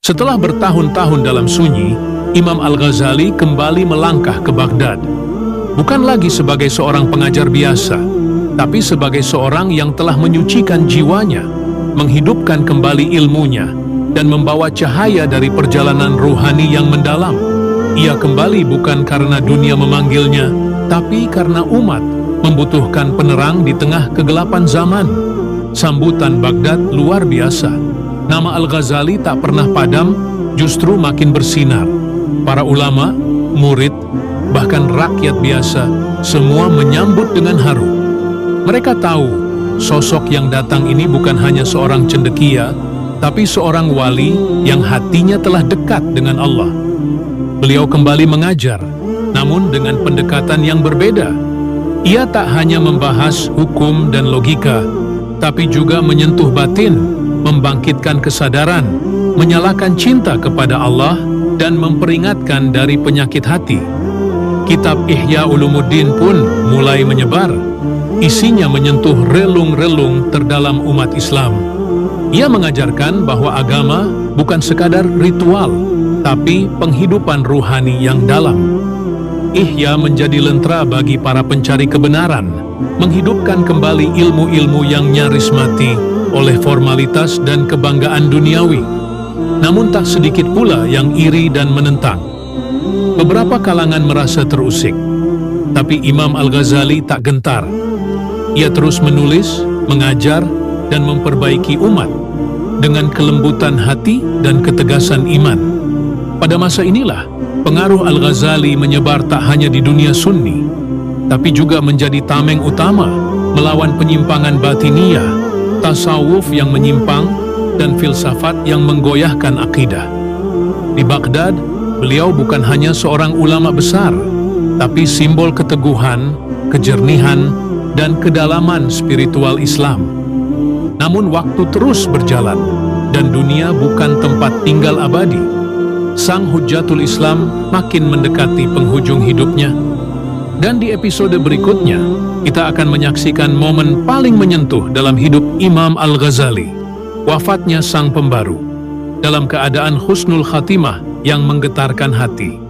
Setelah bertahun-tahun dalam sunyi, Imam Al-Ghazali kembali melangkah ke Baghdad. Bukan lagi sebagai seorang pengajar biasa, tapi sebagai seorang yang telah menyucikan jiwanya, menghidupkan kembali ilmunya, dan membawa cahaya dari perjalanan ruhani yang mendalam. Ia kembali bukan karena dunia memanggilnya, tapi karena umat membutuhkan penerang di tengah kegelapan zaman. Sambutan Baghdad luar biasa. Nama Al-Ghazali tak pernah padam, justru makin bersinar. Para ulama, murid, bahkan rakyat biasa, semua menyambut dengan haru. Mereka tahu, sosok yang datang ini bukan hanya seorang cendekia, tapi seorang wali yang hatinya telah dekat dengan Allah. Beliau kembali mengajar, namun dengan pendekatan yang berbeda. Ia tak hanya membahas hukum dan logika, tapi juga menyentuh batin, membangkitkan kesadaran, menyalakan cinta kepada Allah, dan memperingatkan dari penyakit hati. Kitab Ihya Ulumuddin pun mulai menyebar. Isinya menyentuh relung-relung terdalam umat Islam. Ia mengajarkan bahwa agama bukan sekadar ritual, tapi penghidupan ruhani yang dalam. Ihya menjadi lentera bagi para pencari kebenaran, menghidupkan kembali ilmu-ilmu yang nyaris mati oleh formalitas dan kebanggaan duniawi. Namun tak sedikit pula yang iri dan menentang. Beberapa kalangan merasa terusik, tapi Imam Al-Ghazali tak gentar. Ia terus menulis, mengajar, dan memperbaiki umat dengan kelembutan hati dan ketegasan iman. Pada masa inilah, pengaruh Al-Ghazali menyebar tak hanya di dunia Sunni, tapi juga menjadi tameng utama melawan penyimpangan batiniyah, tasawuf yang menyimpang, dan filsafat yang menggoyahkan akidah. Di Baghdad, beliau bukan hanya seorang ulama besar, tapi simbol keteguhan, kejernihan, dan kedalaman spiritual Islam. Namun waktu terus berjalan, dan dunia bukan tempat tinggal abadi. Sang Hujjatul Islam makin mendekati penghujung hidupnya. Dan di episode berikutnya, kita akan menyaksikan momen paling menyentuh dalam hidup Imam Al-Ghazali, wafatnya sang pembaru, dalam keadaan husnul khatimah yang menggetarkan hati.